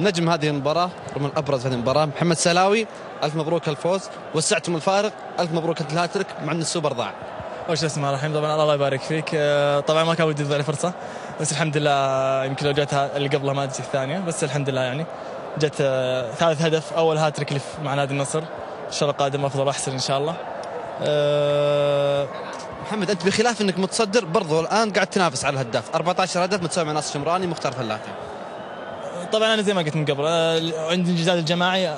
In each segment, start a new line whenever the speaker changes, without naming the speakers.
نجم هذه المباراة من الأبرز في هذه المباراة محمد سلاوي، ألف مبروك الفوز، وسعتم الفارق، ألف مبروك الهاتريك مع أن السوبر ضاع.
أول شيء بسم الله الرحمن الرحيم، طبعا الله يبارك فيك. طبعا ما كان ودي تضيع لي فرصة، بس الحمد لله يمكن لو جتها اللي قبلها ما تجي الثانية، بس الحمد لله يعني جت ثالث هدف، أول هاتريك اللي مع نادي النصر. إن شاء الله قادم أفضل وأحسن إن شاء الله.
محمد أنت بخلاف أنك متصدر برضو الآن قاعد تنافس على الهداف، 14 هدف متساوي مع ناصر شمراني مختار فلاتي.
طبعا أنا زي ما قلت من قبل، عندي الإنجاز الجماعي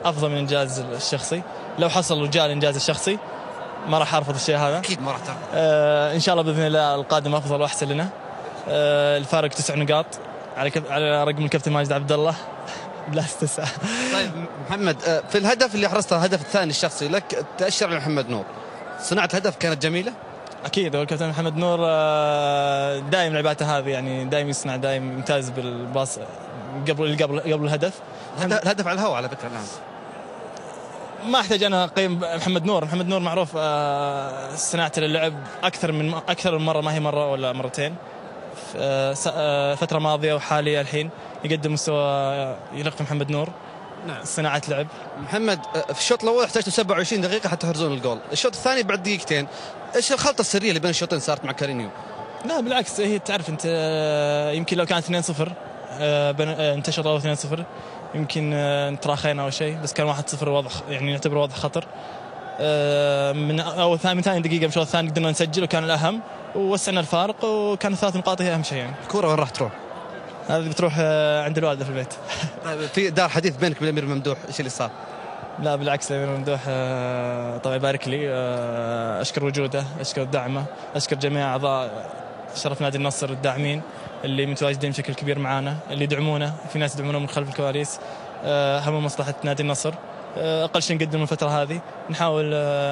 أفضل من الإنجاز الشخصي. لو حصل وجاء الإنجاز الشخصي ما راح أرفض الشيء هذا
أكيد ما راح ترفض.
إن شاء الله بإذن الله القادم أفضل وأحسن لنا. الفارق 9 نقاط على رقم الكابتن ماجد عبد الله. لا استسع.
طيب محمد، في الهدف اللي حرزته الهدف الثاني الشخصي لك تأشر على محمد نور، صناعة الهدف كانت جميلة؟
أكيد، هو الكابتن محمد نور دائم لعباته هذه، يعني دائم يصنع، دائم ممتاز بالباص قبل الهدف.
الهدف على الهواء على فكرة الآن.
ما احتاج انا اقيم محمد نور معروف صناعته للعب اكثر من مره، ما هي مره ولا مرتين، فتره ماضيه وحاليه الحين يقدم مستوى يليق في محمد نور.
نعم.
صناعه لعب.
محمد، في الشوط الاول احتاجتوا 27 دقيقه حتى تحرزون الجول، الشوط الثاني بعد دقيقتين، ايش الخلطه السريه اللي بين الشوطين صارت مع كارينيو؟
لا بالعكس، هي تعرف انت، يمكن لو كانت 2-0 انتشر 2-0 يمكن نتراخينا او شيء، بس كان 1-0 واضح، يعني نعتبره واضح خطر. من اول ثاني دقيقه من الشوط الثاني قدرنا نسجل وكان الاهم، ووسعنا الفارق، وكان 3 نقاط هي اهم شيء. يعني
الكوره وين راح تروح؟
هذه بتروح عند الوالده في البيت.
طيب في دار حديث بينك وبين الامير ممدوح، ايش اللي صار؟
لا بالعكس، الامير ممدوح طبعا يبارك لي، اشكر وجوده، اشكر دعمه، اشكر جميع اعضاء شرف نادي النصر الداعمين اللي متواجدين بشكل كبير معانا، اللي يدعمونا، في ناس يدعمونا من خلف الكواليس، هم مصلحة نادي النصر. أقل شيء نقدم الفترة هذه، نحاول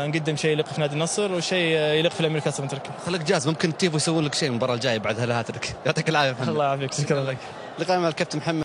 نقدم شيء يليق في نادي النصر وشيء يليق في الأمير فيصل بن تركي.
خليك جاهز، ممكن تيفو يسوون لك شيء المباراة الجاية بعد هالهاتريك. يعطيك العافية.
الله يعافيك، شكرا لك.
لقاء مع الكابتن محمد.